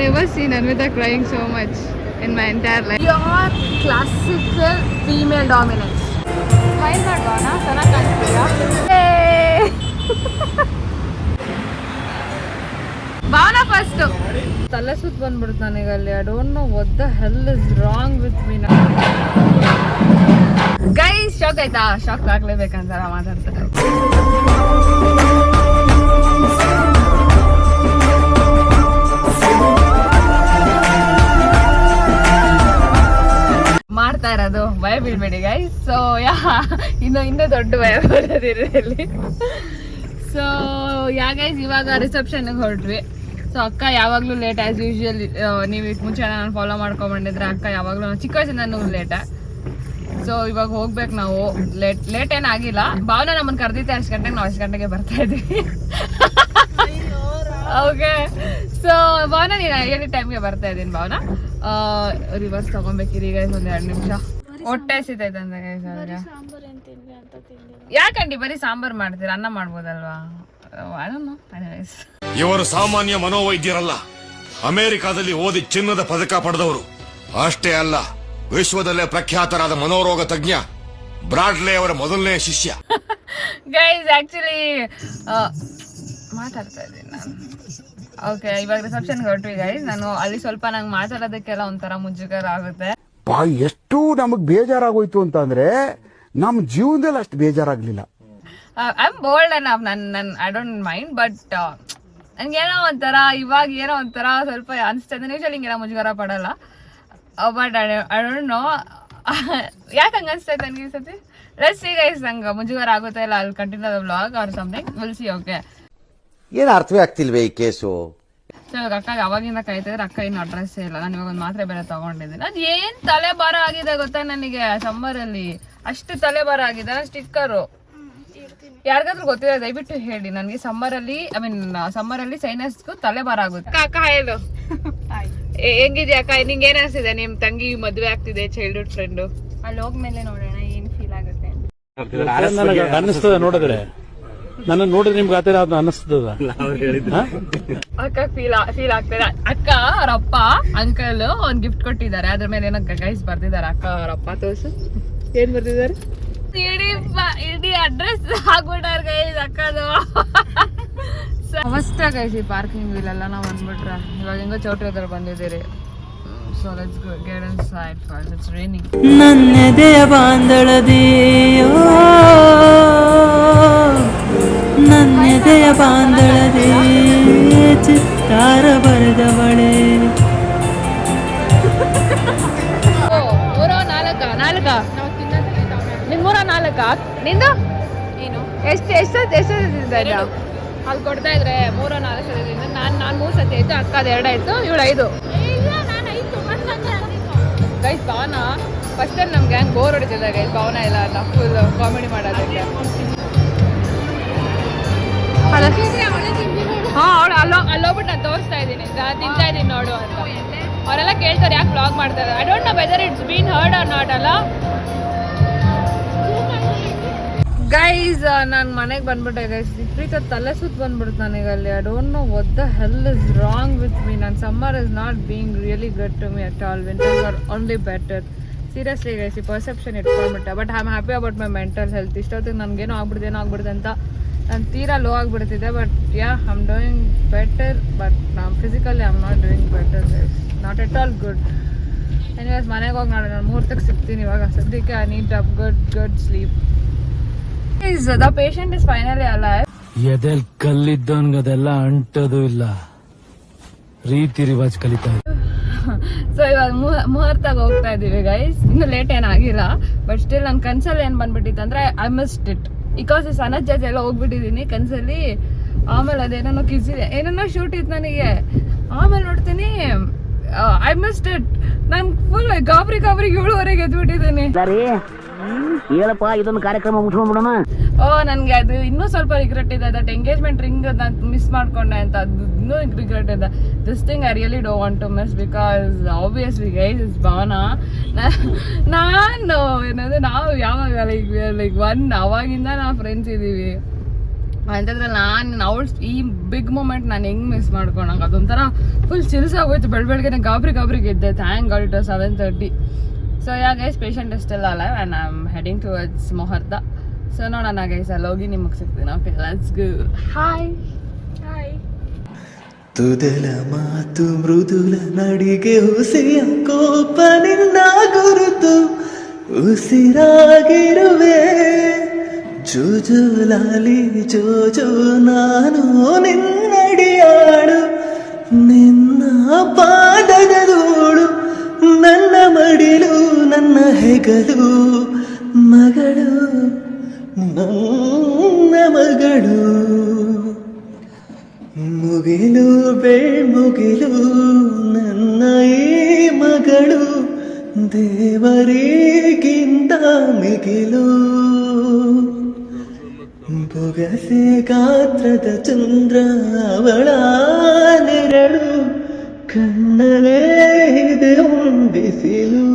never seen Anvita crying so much in my entire life. Pure classical female dominance. Smile ಮಾಡ್ಬೋಣ ಚೆನ್ನಾಗಿ ಕಾಣಿಸ್ತೀರಾ Bhavana first ತಲೆ ಸುತ್ತ ಬಂದ್ಬಿಡ್ತು ನನಗೆ ಅಲ್ಲಿ. I don't know what the hell is wrong with me. Guys shock ಆಯ್ತಾ? Shock ಆಗ್ಲೇಬೇಕಂತಾರ ಮಾತಾಡ್ತಾರೆ. ಮಾಡ್ತಾ ಇರೋದು ಭಯ ಬೀಳ್ಬೇಡಿ ಗೈಸ್. ಸೊ ಇನ್ನೂ ದೊಡ್ಡ ಭಯ ಬರೋದಿರಲ್ಲಿ. ಸೊ ಗೈಸ್ ಇವಾಗ ರಿಸೆಪ್ಷನ್ಗೆ ಹೊರಟ್ವಿ. ಸೊ ಅಕ್ಕ ಯಾವಾಗಲೂ ಲೇಟ್ ಆಸ್ ಯೂಶುವಲ್. ನೀವು ಮುಂಚೆ ನಾನು ಫಾಲೋ ಮಾಡ್ಕೊಂಡ್ಬಂದಿದ್ರೆ ಅಕ್ಕ ಯಾವಾಗಲೂ ಚಿಕ್ಕ ವಯಸ್ಸಿಂದ ಲೇಟ. ಸೊ ಇವಾಗ ಹೋಗ್ಬೇಕು ನಾವು. ಲೇಟ್ ಏನಾಗಿಲ್ಲ. ಭಾವನಾ ನಮ್ಮನ್ನು ಕರೆದಿತ್ತೆ ಅಷ್ಟು ಗಂಟೆಗೆ, ನಾವು ಅಷ್ಟು ಗಂಟೆಗೆ ಬರ್ತಾ ಇದ್ದೀವಿ. ಓಕೆ. ಸೊ ಭಾವನಾ ನೀನು ಎನಿ ಟೈಮ್ಗೆ ಬರ್ತಾ ಇದ್ದೀನಿ. ಭಾವನಾ ರಿವರ್ಸ್ ತಗೊಬೇಕಿರಿ ಗೈಸ್. ಒಂದು 2 ನಿಮಿಷ ಹೊಟ್ಟೆ ಸಿತೈತೆ ಅಂತ ಗೈಸ್. ಯಾಕಂಡಿ ಬರೀ ಸಾಂಬಾರ್ ಮಾಡ್ತೀರಾ? ಅನ್ನ ಮಾಡ್ಬೋದಲ್ವಾ? ಇವರು ಸಾಮಾನ್ಯ ಮನೋವೈದ್ಯರಲ್ಲ. ಅಮೆರಿಕಾದಲ್ಲಿ ಓದಿ ಚಿನ್ನದ ಪದಕ ಪಡೆದವರು. ಅಷ್ಟೇ ಅಲ್ಲ, ವಿಶ್ವದಲ್ಲೇ ಪ್ರಖ್ಯಾತರಾದ ಮನೋರೋಗ ತಜ್ಞ ಬ್ರಾಡ್ಲೆ ಅವರ ಮೊದಲನೇ ಶಿಷ್ಯ. ಗೈಸ್ ಆಕ್ಚುಲಿ ಮಾತಾಡ್ತಾ ಇದ್ದೀನಿ ನಾನು. ಓಕೆ, ಇವಾಗ ರಿಸೆಪ್ಷನ್ಗೆ ಹೊರಟ್ವಿ ಗೈಸ್. ನಾನು ಅಲ್ಲಿ ಸ್ವಲ್ಪ ನಂಗೆ ಮಾತಾಡೋದಕ್ಕೆಲ್ಲ ಒಂಥರ ಮುಜುಗರ ಆಗುತ್ತೆ. ಎಷ್ಟು ನಮಗ್ ಬೇಜಾರಾಗೋಯ್ತು ಅಂತ ಅಂದ್ರೆ ನಮ್ ಜೀವನದಲ್ಲಿ ಅಷ್ಟು ಬೇಜಾರಾಗ್ಲಿಲ್ಲ. I am bold enough. I don't mind. But ನನ್ಗೇನೋ ಒಂಥರ ಇವಾಗ ಏನೋ ಒಂಥರ ಸ್ವಲ್ಪ ಅನಿಸ್ತಾ ಇದೆ. ಯೂಶಲಿ ಹಿಂಗೆಲ್ಲ ಮುಜುಗರ ಪಡಲ್ಲ. ಬಟ್ ಐ ಡೋಂಟ್ ನೋ ಯಾಕೆ ಹಂಗೆ ಅನಿಸ್ತಾ ಇದೆ ನನಗೆ ಈ ಸತಿ. Let's see guys. ನಂಗೆ ಮುಜುಗರ ಆಗುತ್ತೆ ಇಲ್ಲ ಅಲ್ಲಿ continue the vlog or something. Will see. Okay, ಏನು ಅರ್ಥವೇ ಆಗ್ತಿಲ್ವೇ ಈ ಕೇಸು? ಸೊ ಇವಾಗ ಅಕ್ಕ ಯಾವಾಗಿಂದ ಕಾಯ್ತಿದ್ರೆ. ಅಕ್ಕ ಇನ್ನು ಅಡ್ರೆಸ್ಸೇ ಇಲ್ಲ. ನಾನು ಇವಾಗ ಒಂದು ಮಾತ್ರೆ ಬೇರೆ ತಗೊಂಡಿದ್ದೀನಿ. ಅದು ಏನ್ ತಲೆ ಭಾರ ಆಗಿದೆ ಗೊತ್ತಾ ನನಗೆ. ಸಮ್ಮರಲ್ಲಿ ಅಷ್ಟು ತಲೆ ಭಾರ ಆಗಿದೆ. ಸ್ಟಿಕ್ಕರು ಯಾರಿಗಾದ್ರೂ ಗೊತ್ತಿದೆ ದಯವಿಟ್ಟು ಹೇಳಿ ನನಗೆ. ಸಮ್ಮರಲ್ಲಿ ಸೈನಸ್ಗೂ ತಲೆ ಭಾರ ಆಗುತ್ತೆ. ಅಕ್ಕ ಹೇಳು ಹೆಂಗಿದ್ಯಾ ಅಕ್ಕ? ನಿಂಗೆ ಏನ್ ಅನ್ಸಿದೆ? ನಿಮ್ ತಂಗಿ ಮದ್ವೆ ಆಗ್ತಿದೆ, ಚೈಲ್ಡ್ಹುಡ್ ಫ್ರೆಂಡು. ಅಲ್ಲಿ ಹೋಗ್ಮೇಲೆ ನೋಡೋಣ ಏನ್ ಫೀಲ್ ಆಗುತ್ತೆ. ಅನ್ನಿಸ್ತದ ನೋಡಿದ್ರೆ, ನನ್ನ ನೋಡಿದ್ರೆ ನಿಮ್ಗೆ ಆತರ ಅನ್ನಿಸ್ತದ. ಅಕ್ಕ ಫೀಲ್ ಆಗ್ತದೆ. ಅಕ್ಕ ಅವರಪ್ಪ ಅಂಕಲ್ ಒಂದ್ ಗಿಫ್ಟ್ ಕೊಟ್ಟಿದ್ದಾರೆ. ಅದ್ರ ಮೇಲೆ ಏನೋ ಗೈಸ್ ಬರ್ದಿದ್ದಾರೆ. ಅಕ್ಕ ಅವರಪ್ಪ ತೋರ್ಸು ಏನ್ ಬರ್ದಿದ್ದಾರೆ. ಇಡೀ ಅಡ್ರೆಸ್ ಹಾಕ್ಬಿಟ್ಟಾರ ಗೈಸ್ ಅಕ್ಕದು. ಅವಸ್ಥೆ ಗೈಸ್ ಈ ಪಾರ್ಕಿಂಗ್ ಇಲ್ಲೆಲ್ಲ ನಾವು ಬಂದ್ಬಿಟ್ರೆ. ಇವಾಗ ಹೆಂಗೋ ಚೌಟ್ರಿ ಹತ್ರ ಬಂದಿದ್ದೀರಿ. So let's get inside first. It's raining. ನನ್ನೆದೆಯ ಬಾಂದಳದಿಯೋ, ನನ್ನೆದೆಯ ಬಾಂದಳದಿ ಚಿತ್ತಾರ ಬರೆದವಳೆ. 4 ನಿಮ್ 4 ನಿಂದು ಏನು ಎಷ್ಟು ಅಲ್ಲಿ ಕೊಡ್ತಾ ಇದ್ರೆ 3-4 ಸತಿ. ನಾನು 3 ಸತಿ ಆಯ್ತು. ಅಕ್ಕ 2 ಆಯ್ತು. ಇವಳು 5. ಗೈಸ್ ಭಾವನಾ ಫಸ್ಟ್ ಟೈಮ್ ನಮ್ಗೆ ಹಂಗೆ ಬೋರ್ ಹೊಡಿತಿದ್ದೆ ಗೈಸ್. ಭಾವನಾ ಇಲ್ಲ ಫುಲ್ ಕಾಮಿಡಿ ಮಾಡೋದಕ್ಕೆ. ಅವಳು ಅಲ್ಲೋಗ್ಬಿಟ್ಟು ನಾನು ತೋರಿಸ್ತಾ ಇದ್ದೀನಿ, ತಿಂತಾ ಇದ್ದೀನಿ ನೋಡು ಅಂತ. ಅವರೆಲ್ಲ ಕೇಳ್ತಾರೆ ಯಾಕೆ ಬ್ಲಾಗ್ ಮಾಡ್ತಾರೆ. I don't know whether it's been heard or not ಅಲ್ಲ ಗೈಸ್. ನಾನು ಮನೆಗೆ ಬಂದ್ಬಿಟ್ಟೆ ಗೈಸ್. ವಿಪರೀತ ತಲೆ ಸುತ್ತ ಬಂದ್ಬಿಡ್ತು ನನಗೆ ಅಲ್ಲಿ. I don't know what the hell is wrong with me. ನನ್ನ summer is not being really good to me at all. Winters are only better. Seriously guys ಈ ಪರ್ಸೆಪ್ಷನ್ ಇಟ್ಕೊಂಡ್ಬಿಟ್ಟೆ. But I am happy about my mental health. ಇಷ್ಟೊತ್ತಿಗೆ ನನಗೇನೋ ಆಗ್ಬಿಡ್ದೆ ಅಂತ ನಾನು ತೀರಾ low ಆಗಿಬಿಡ್ತಿದ್ದೆ. But I am doing better. But ನಾನು physically I am not doing better guys. Not at all good. Anyways ಮನೆಗೆ ಹೋಗಿ ನಾನು 3 ಸಿಗ್ತೀನಿ ಇವಾಗ. ಸದ್ಯಕ್ಕೆ I need up good sleep. The patient is finally alive. ಎದೆಲ್ ಕಲ್ಲಿದ್ದವನ್ಗದೆಲ್ಲ ಅಂಟೋದು ಇಲ್ಲ, ರೀತಿ ರಿವಾಜ್ ಕಲಿತಾ ಇದೆ. ಸೊ ಇವಾಗ ಮುಹೂರ್ತಾಗ ಹೋಗ್ತಾ ಇದೀವಿ ಗೈಸ್. ಇನ್ನು ಲೇಟ್ ಏನಾಗಿಲ್ಲ. ಬಟ್ ಸ್ಟಿಲ್ ನನ್ನ ಕನ್ಸಲ್ಲಿ ಏನ್ ಬಂದ್ಬಿಟ್ಟಿತ್ತು ಅಂದ್ರೆ I missed it. Because Sanath ಜೊತೆ ಎಲ್ಲ ಹೋಗ್ಬಿಟ್ಟಿದೀನಿ ಕನ್ಸಲ್ಲಿ. ಆಮೇಲೆ ಅದೇನೋ ಕಿಸಿದೆ, ಏನೇನೋ ಶೂಟ್ ಇತ್ತು ನನಗೆ. ಆಮೇಲೆ ನೋಡ್ತೀನಿ ಐ ಮಿಸ್ಡ್ ಇಟ್. ನಾನು ಫುಲ್ ಗಾಬರಿ 7:30 ಎದ್ಬಿಟ್ಟಿದ್ದೀನಿ. ಹೇಳಪ್ಪ ಇದೊಂದು ಕಾರ್ಯಕ್ರಮ ಮುಗಿಸ್ಕೊಂಡ್ಬಿಡೋಣ. ನನ್ಗೆ ಅದು ಇನ್ನೂ ಸ್ವಲ್ಪ ರಿಗ್ರೆಟ್ ಇದೆ. ದಟ್ ಎಂಗೇಜ್ಮೆಂಟ್ ರಿಂಗ್ ನಾನು ಮಿಸ್ ಮಾಡ್ಕೊಂಡೆ ಅಂತ ಅದು ಇನ್ನೂ ರಿಗ್ರೆಟ್ ಇದೆ. This thing I really don't want to miss. Because obviously guys is Bhavana. ನಾನು ಏನಂದ್ರೆ ನಾವು ಯಾವಾಗ ಲೈಕ್ 1 ಅವಾಗಿಂದ ನಾವು ಫ್ರೆಂಡ್ಸ್ ಇದ್ದೀವಿ. ಅಂತಂದ್ರೆ ನಾನು ಅವಳು ಈ ಬಿಗ್ ಮೂಮೆಂಟ್ ನಾನು ಹೆಂಗ್ ಮಿಸ್ ಮಾಡ್ಕೊಂಡಂಗೆ ಅದೊಂಥರ ಫುಲ್ ಚಿಲ್ಸಾಗೋಯ್ತು. ಬೆಳಗ್ಗೆ ಗಾಬ್ರಿಗೆ ಇದ್ದೆ. Thank God it was 7:30. So yeah guys, patient still alive and I am heading towards ಮೊಹರ್ದ. ಸೊ ನೋಡೋಣ ಗೈಸ್, ಅಲ್ಲಿ ಹೋಗಿ ನಿಮಗೆ ಸಿಗ್ತೀನಿ. Okay, let's go. ಹಾಯ್. ತುದಲ ಮಾತು ಮೃದುಲ ನಡಿಗೆ ಹುಸಿಯ ಕೋಪ ನಿನ್ನ ಗುರುತು ಉಸಿರಾಗಿರುವೆ ಜೋಜೋಲಾಲಿ ಜೋಜೋ ನಾನು ನಿನ್ನಡಿಯಾಳು ನಿನ್ನ ಪಾದದ ಧೂಳು ನನ್ನ ಮಡಿಲು ನನ್ನ ಹೆಗಲು ಮಗಳು ನನ್ನ ಮಗಳು ಮುಗಿಲು ಬೆಳ್ಮುಗಿಲು ನನ್ನ ಈ ಮಗಳು ದೇವರಿಗಿಂತ ಮಿಗಿಲು ಬೊಗಸೆ ಗಾತ್ರದ ಚಂದ್ರ ಅವಳ ನೆರಳು ಕಣ್ಣಲೇ ಇದೆ ಬಿಸಿಲು.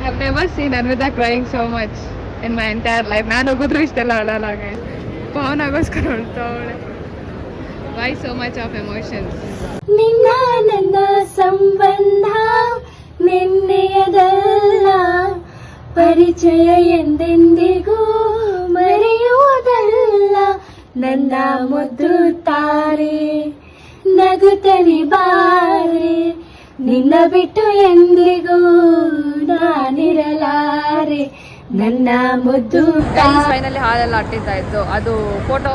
I've never seen Anvita crying so much in my entire life. ನಾನು ಹೋಗಿದ್ರು ಇಷ್ಟೆಲ್ಲ ಅಳಲ್ಲ guys. ಪವನಗೋಸ್ಕರ ಅಳ್ತಾವಳೆ. Why so much of emotions? ನಿನ್ನ ನನ್ನ ಸಂಬಂಧ ನಿನ್ನೆಯದಲ್ಲ, ಪರಿಚಯ ಎಂದೆಂದಿಗೂ ಮರೆಯುವುದಲ್ಲ. ನನ್ನ ಮುದ್ದು ತಾರೆ ನಗುತ್ತಲಿ ಬಾರೆ, ನಿನ್ನ ಬಿಟ್ಟು ಎಂದಿಗೂ ನಾನಿರಲಾರೆ. ನನ್ನ ಮುದ್ದು ಫೈನಲಿ ಹಾಲೆಲ್ಲ ಅಟ್ಟಿತಾ ಇತ್ತು. ಅದು ಫೋಟೋ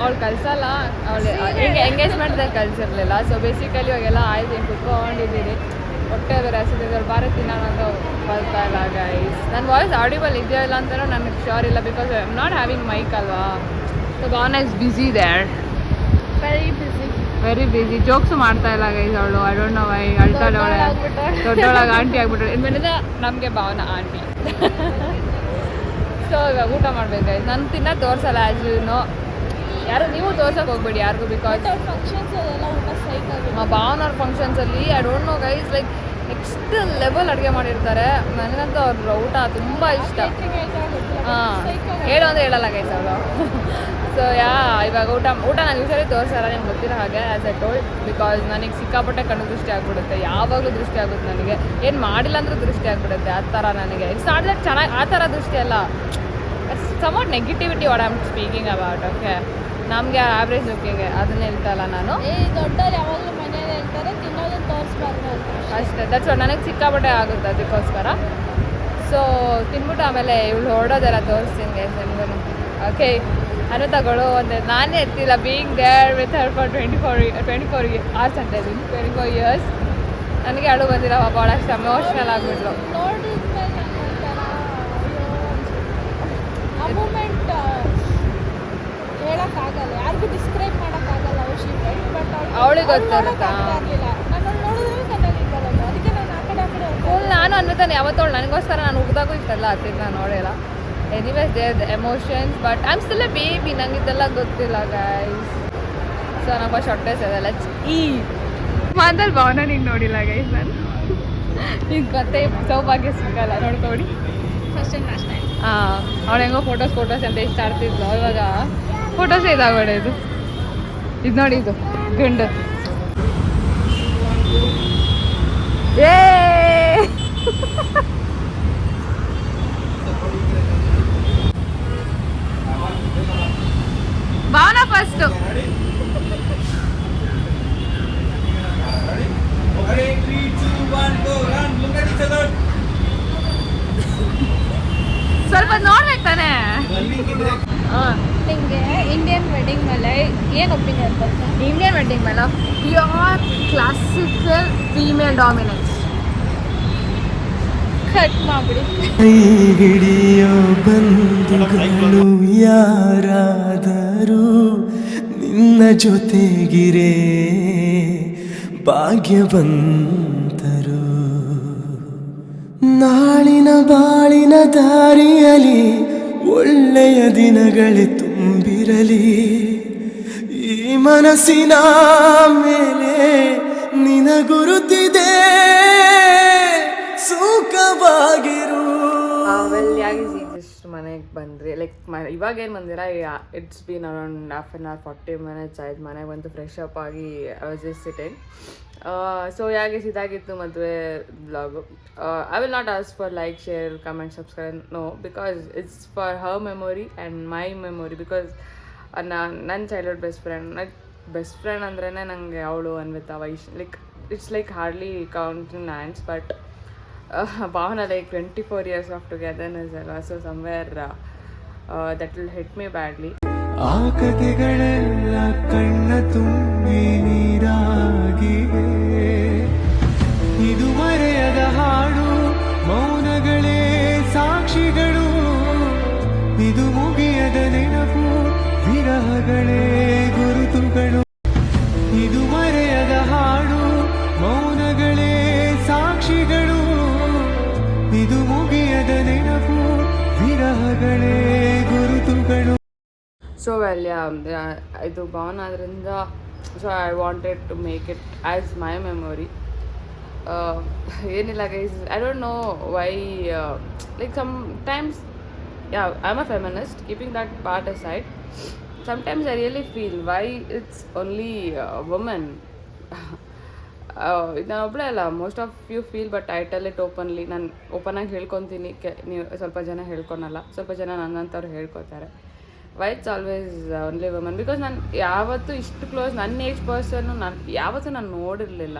ಅವಳು ಕಳ್ಸಲ್ಲ, ಅವಳು ಎಂಗೇಜ್ಮೆಂಟ್ದಾಗ ಕಳ್ಸಿರ್ಲಿಲ್ಲ. ಸೊ ಬೇಸಿಕಲಿ ಇವಾಗೆಲ್ಲ ಆಯ್ತು, ಹಿಂಗೆ ಕುತ್ಕೊಂಡಿದ್ದೀನಿ. ಹೊಟ್ಟೆ ಬೇರೆ ಹಸಿದ್ರೆ ಭಾರತ್ ತಿನ್ನೋಣಂದು ಬರ್ತಾ ಇಲ್ಲ ಗೈಸ್. ನನ್ನ ವಾಯ್ಸ್ ಆಡಿಬಲ್ ಇದೆಯೋ ಇಲ್ಲ ಅಂತಲೂ ನನಗೆ ಶ್ಯೂರ್ ಇಲ್ಲ, because I am not having mic ಅಲ್ವಾ. So Bhavana is busy there, very busy. Jokes ಮಾಡ್ತಾ ಇಲ್ಲ ಗೈಸ್ ಅವಳು. ಐ ಡೋಂಟ್ ನೋ ವೈ ಅಳ್ತಾಳೆ. ದೊಡ್ಡೊಳಗೆ ಆಂಟಿ ಆಗ್ಬಿಟ್ರೆ ಇನ್ಮೇಲಿಂದ ನಮಗೆ ಭಾವನಾ ಆಂಟಿ. ಸೊ ಇವಾಗ ಊಟ ಮಾಡ್ಬೇಕು ಗೈಸ್. ನಾನು ತಿನ್ನೋದು ತೋರಿಸಲ್ಲ ಆ್ಯಸ್ ಯು ನೋ. ಯಾರು ನೀವು ತೋರ್ಸೋಕೆ ಹೋಗ್ಬೇಡಿ ಯಾರಿಗೂ, ಬಿಕಾಸ್ ಭಾವನವ್ರ ಫಂಕ್ಷನ್ಸಲ್ಲಿ I don't know guys, like next level ಅಡುಗೆ ಮಾಡಿರ್ತಾರೆ. ನನಗಂತೂ ಅವ್ರ ಊಟ ತುಂಬ ಇಷ್ಟ. ಹಾಂ, ಹೇಳು ಅಂದರೆ ಹೇಳಲ್ಲ ಗೈಸ್ ಅವಳು. ಸೊ ಇವಾಗ ಊಟ ನಾನು ಯೂಶಲಿ ತೋರಿಸಲ್ಲ, ನಿಮ್ಗೆ ಗೊತ್ತಿರೋ ಹಾಗೆ. ಆ್ಯಸ್ ಐ ಟೋಲ್ಡ್, ಬಿಕಾಸ್ ನನಗೆ ಸಿಕ್ಕಾಪಟ್ಟೆ ಕಣ್ಣು ದೃಷ್ಟಿ ಆಗ್ಬಿಡುತ್ತೆ. ಯಾವಾಗಲೂ ದೃಷ್ಟಿ ಆಗುತ್ತೆ ನನಗೆ. ಏನು ಮಾಡಿಲ್ಲ ಅಂದರೂ ದೃಷ್ಟಿ ಆಗ್ಬಿಡುತ್ತೆ ಆ ಥರ ನನಗೆ. ಇಟ್ಸ್ ನಾಟ್ ದಟ್ ಚೆನ್ನಾಗಿ ಆ ಥರ ದೃಷ್ಟಿ ಅಲ್ಲ, it's somewhat negativity what I am speaking about. Okay, ನಮಗೆ ಆವ್ರೇಜ್ ಲುಕ್ಕಿಂಗೆ ಅದನ್ನ ಹೇಳ್ತಾಯಿಲ್ಲ ನಾನು. ದೊಡ್ಡವ್ರು ಯಾವಾಗಲೂ ಮನೇಲಿ ಹೇಳ್ತಾರೆ ತಿನ್ನೋದನ್ನ ತೋರಿಸ್ಬಾರ್ದು ಅಷ್ಟೇ. ದಟ್ಸ್ ವಾಟ್ ನನಗೆ ಸಿಕ್ಕಾಪಟ್ಟೆ ಆಗುತ್ತೆ ಅದಕ್ಕೋಸ್ಕರ. ಸೊ ತಿನ್ಬಿಟ್ಟು ಆಮೇಲೆ ಇವಳು ಹೊರಡೋದೆಲ್ಲ ತೋರಿಸ್ತೀನಿ ಗೈಸ್ ನಿಮಗೂ. ಓಕೆ, ಅನುತಗಳು ಒಂದು ನಾನೇ ಎತ್ತಿಲ್ಲ. Being there with her for 24 hours ಅಂತ ಇದ್ದೀನಿ, 24 years. ನನಗೆ ಅಳು ಬಂದಿರೋ ಭಾಳಷ್ಟು ಎಮೋಷ್ನಲ್ ಆಗಿಬಿಟ್ಲು. ಆ ಮೂಮೆಂಟ್ ಹೇಳೋಕ್ಕಾಗಲ್ಲ, ಯಾರಿಗೂ ಡಿಸ್ಕ್ರೈಬ್ ಮಾಡೋಕ್ಕಾಗಲ್ಲ. ಬಟ್ ಅವಳಿಗೆ ಗೊತ್ತಿರುತ್ತಾ? ನಾನು ನೋಡಿದ್ರೆ ಕಣ್ಣಲ್ಲಿ ಬರೋದು, ಅದಕ್ಕೆ ನಾನು ಆ ಕಡೆ ಫುಲ್ ನಾನು ಅನ್ವಿತಾನೆ ಯಾವತ್ತವಳು ನನಗೋಸ್ಕರ ನಾನು ಹುಡ್ದಾಗೂ ಇಷ್ಟೆಲ್ಲ ಹತ್ತಿದ್ದು ನಾನು ನೋಡಿಲ್ಲ. Anyways there the emotions, but I am still a baby, ನಂಗೆ ಇದೆಲ್ಲ ಗೊತ್ತಿಲ್ಲ ಗೈಸ್. ಸೊ ನಾವು ಫಸ್ಟ್ ಹೊಟ್ಟೆ ಸೇದಲ್ಲ ಈ ಮಾತಲ್ಲಿ ಭಾವನಾ ನೀನು ನೋಡಿಲ್ಲ ಗೈಸ್. ನಾನು ಈಗ ಮತ್ತೆ ಸೌಭಾಗ್ಯ ಸಿಗಲ್ಲ, ನೋಡ್ಕೊಬಿಡಿ. ಹಾಂ, ಅವಳು ಹೆಂಗೋ ಫೋಟೋಸ್ ಅಂತ ಇಷ್ಟ ಆಡ್ತಿದ್ಲು. ಇವಾಗ ಫೋಟೋಸೇ ಇದಾಗೋಡೆ. ಇದು ನೋಡಿ, ಇದು ಗಂಡು. ಏ ಭಾವನಾ ಫಸ್ಟು. ಸ್ವಲ್ಪ ನೋಡ್ಬೇಕು ತಾನೆ. ನಿಮಗೆ ಇಂಡಿಯನ್ ವೆಡ್ಡಿಂಗ್ ಮೇಲೆ ಏನು ಒಪಿನಿಯನ್ ಬರ್ತದೆ? ಇಂಡಿಯನ್ ವೆಡ್ಡಿಂಗ್ ಮೇಲೆ pure classical female dominance. Cut ಮಾಡಿಬಿಡಿ. ಹಿಡಿಯೋ ಬಂಧುಗಳು ಯಾರಾದರೂ ನಿನ್ನ ಜೊತೆಗಿರೇ ಭಾಗ್ಯವಂತರು. ನಾಳಿನ ಬಾಳಿನ ದಾರಿಯಲಿ ಒಳ್ಳೆಯ ದಿನಗಳೇ ತುಂಬಿರಲಿ. ಈ ಮನಸ್ಸಿನ ಮೇಲೆ ನಿನ ಗುರುತಿದೆ, ಸುಖವಾಗಿರು. ವೆಲ್ ಯಾಗಿಸಿ ಜಸ್ಟ್ ಮನೆಗೆ ಬಂದ್ರಿ, ಲೈಕ್ ಇವಾಗೇನು ಬಂದಿರ, it's been around half an hour 40 minutes ಆಯ್ತು. ಮನೆಗೆ ಬಂದು ಫ್ರೆಶ್ ಅಪ್ ಆಗಿ I was just sitting. So yeah guys ಇದಾಗಿತ್ತು ಮದುವೆ blog. I will not ask for like, share, comment, subscribe, no, because it's for her memory and my memory. Because ನನ್ನ childhood best friend ಅಂದ್ರೇ ನನಗೆ ಅವಳು Anvita, like it's like hardly count in hands. But Bhavana like 24 years of togetherness ಅಲ್ವಾ. So somewhere that will hit me badly. ಆ ಕಥೆಗಳೆಲ್ಲ ಕಣ್ಣ ತುಂಬಿ ನೀರಾಗಿವೆ. ಇದು ಮರೆಯದ ಹಾಡು, ಮೌನಗಳೇ ಸಾಕ್ಷಿಗಳು. ಇದು ಮುಗಿಯದ ನೆನಪು, ವಿರಹಗಳೇ ಗುರುತುಗಳು. ಇದು ಮರೆಯದ ಹಾಡು, ಮೌನಗಳೇ ಸಾಕ್ಷಿಗಳು. ಇದು ಮುಗಿಯದ ನೆನಪು, ವಿರಹಗಳೇ ಗುರುತುಗಳು. ಸೊ ವೆಲ್ ಇದು ಬಾನ್ ಆದ್ರಿಂದ, so I wanted to make it as my memory. ಏನಿಲ್ಲ guys, I don't know why, like sometimes I am a feminist, keeping that part aside. Sometimes I really feel why it's only women. ನಾನು ಒಬ್ಬಳೇ ಅಲ್ಲ, most of you feel, but I tell it openly. ನಾನು ಓಪನಾಗಿ ಹೇಳ್ಕೊತೀನಿ, ನೀವು ಸ್ವಲ್ಪ ಜನ ಹೇಳ್ಕೊಳಲ್ಲ, ಸ್ವಲ್ಪ ಜನ ನನ್ನಂಥವ್ರು ಹೇಳ್ಕೊತಾರೆ. Why it's always only woman? Because ನಾನು ಯಾವತ್ತೂ ಇಷ್ಟು ಕ್ಲೋಸ್ ನನ್ನ ಏಜ್ ಪರ್ಸನ್ನು ಯಾವತ್ತೂ ನಾನು ನೋಡಿರಲಿಲ್ಲ,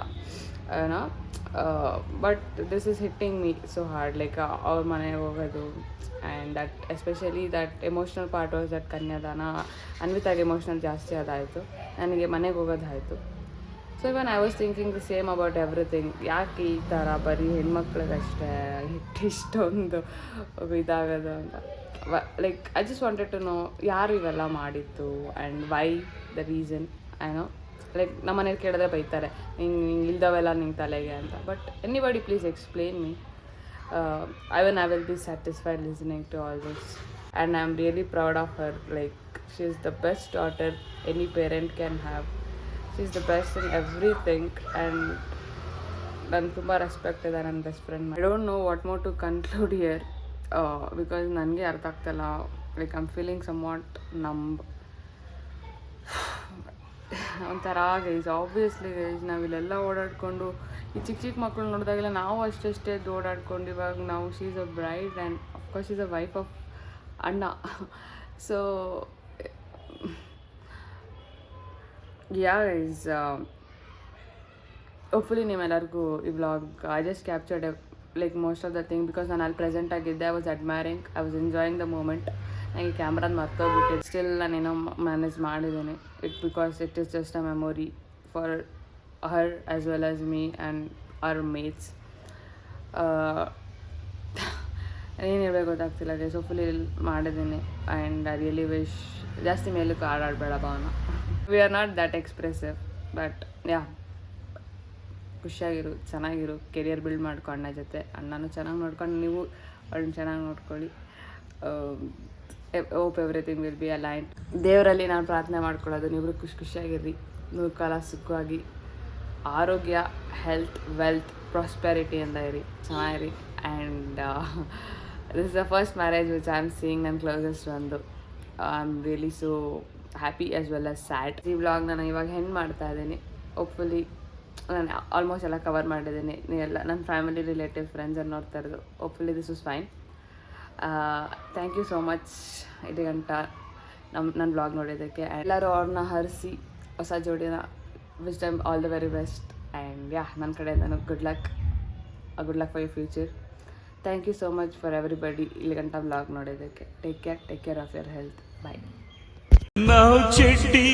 ಏನೋ. But this is hitting me so hard, like ಅವ್ರ ಮನೆಗೆ ಹೋಗೋದು. And that especially that emotional part was that kanyadaan. ಅನ್ವಿತಾಗೆ ಎಮೋಷ್ನಲ್ ಜಾಸ್ತಿ ಅದಾಯಿತು, ನನಗೆ ಮನೆಗೆ ಹೋಗೋದಾಯಿತು. So even I was thinking the same about everything. ಯಾಕೆ ಈ ಥರ ಬರೀ ಹೆಣ್ಮಕ್ಳಿಗಷ್ಟೇ ಇಷ್ಟೊಂದು ಇದಾಗೋದು ಅಂತ. Like I just wanted to know ಯಾರು ಇವೆಲ್ಲ ಮಾಡಿತ್ತು ಆ್ಯಂಡ್ ವೈ ದ ರೀಸನ್. ಏನೋ ಲೈಕ್ ನಮ್ಮ ಮನೇಲಿ ಕೇಳಿದ್ರೆ ಬೈತಾರೆ, ಹಿಂಗೆ ಇಲ್ದವೆಲ್ಲ ನಿಂಗೆ ತಲೆಗೆ ಅಂತ. But anybody please explain me. I will be satisfied listening to all this, and I'm really proud of her. Like, she's the best daughter any parent can have. She's the best in everything, and ನಾನು ತುಂಬ respect ಇದೆ ನನ್ನ best friend. I don't know what more to conclude here, because ನನಗೆ ಅರ್ಥ ಆಗ್ತಾಯಿಲ್ಲ. Like I'm feeling somewhat numb ಒಂಥರ guys. Obviously guys, ನಾವಿಲ್ಲೆಲ್ಲ ಓಡಾಡಿಕೊಂಡು ಈ ಚಿಕ್ಕ ಚಿಕ್ಕ ಮಕ್ಕಳು ನೋಡಿದಾಗೆಲ್ಲ ನಾವು ಅಷ್ಟೇ ಓಡಾಡ್ಕೊಂಡು ಇವಾಗ ನಾವು she is a bride and of course is a wife of ಅಣ್ಣ. ಸೊ ಯಾ ಗೈಸ್, ಹೋಪ್ಫುಲಿ ನೀವೆಲ್ಲರಿಗೂ ಈ vlog I just captured like most of the thing. Because ನಾನು ಅಲ್ಲಿ ಪ್ರೆಸೆಂಟ್ ಆಗಿದ್ದೆ, I was admiring, I was enjoying the moment. ನನಗೆ ಕ್ಯಾಮ್ರಾದ ಮರ್ತೋಗ್ಬಿಟ್ಟಿದೆ. Still ನಾನೇನೋ ಮ್ಯಾನೇಜ್ ಮಾಡಿದ್ದೀನಿ it, because it is just a memory for her as well as me and our mates. ಏನು ಹೇಳ್ಬೇಕು ಗೊತ್ತಾಗ್ತಿಲ್ಲ ಗೈಸ್. ಹೋಪ್ಫುಲಿ ಮಾಡಿದ್ದೀನಿ ಆ್ಯಂಡ್ ಐ ರಿಯಲಿ ವಿಶ್ ಜಾಸ್ತಿ ಮೇಲಕ್ಕೆ ಆಡಾಡಬೇಡ Bhavana. We are not that expressive, but yeah, ಖುಷಿಯಾಗಿರು, ಚೆನ್ನಾಗಿರು, ಕೆರಿಯರ್ ಬಿಲ್ಡ್ ಮಾಡ್ಕೊ ಅಣ್ಣ ಜೊತೆ. ಅಣ್ಣನೂ ಚೆನ್ನಾಗಿ ನೋಡ್ಕೊಂಡು ನೀವು ಅವ್ಳನ್ನ ಚೆನ್ನಾಗಿ ನೋಡ್ಕೊಳ್ಳಿ. Hope everything will be aligned. ದೇವರಲ್ಲಿ ನಾನು ಪ್ರಾರ್ಥನೆ ಮಾಡ್ಕೊಳ್ಳೋದು, ನೀವಿಬ್ರು ಖುಷಿಯಾಗಿರ್ರಿ, 100 ಕಾಲ ಸುಖವಾಗಿ, ಆರೋಗ್ಯ, ಹೆಲ್ತ್, ವೆಲ್ತ್, ಪ್ರಾಸ್ಪೆರಿಟಿ ಅಂತ ಇರಿ, ಚೆನ್ನಾಗಿರಿ. And this is the first marriage which I am seeing ನನ್ನ ಕ್ಲೋಸೆಸ್ಟ್ ಒಂದು. I am really so happy as well as sad. ಈ ವ್ಲಾಗ್ ನಾನು ಇವಾಗ ಹೆಂಗೆ ಮಾಡ್ತಾ ಇದ್ದೀನಿ, ಹೋಪ್ಫುಲಿ ನಾನು ಆಲ್ಮೋಸ್ಟ್ ಎಲ್ಲ ಕವರ್ ಮಾಡಿದ್ದೀನಿ. ಎಲ್ಲ ನನ್ನ ಫ್ಯಾಮಿಲಿ, ರಿಲೇಟಿವ್, ಫ್ರೆಂಡ್ಸ್ ಅನ್ನು ನೋಡ್ತಾ ಇರೋದು. Hopefully this is fine. Thank you so much ಇದು ಗಂಟ ನನ್ನ ವ್ಲಾಗ್ ನೋಡೋದಕ್ಕೆ. ಎಲ್ಲರೂ ಅವ್ರನ್ನ ಹರಿಸಿ ಹೊಸ ಜೋಡಿನ wish them all the very best. And yeah, ನನ್ನ ಕಡೆಯಿಂದ good luck for your future. Thank you so much for everybody ಇಲ್ಲಿ ಗಂಟ ವ್ಲಾಗ್ ನೋಡೋದಕ್ಕೆ. Take care of your health. Bye. ನಾವು ಚಡ್ಡಿ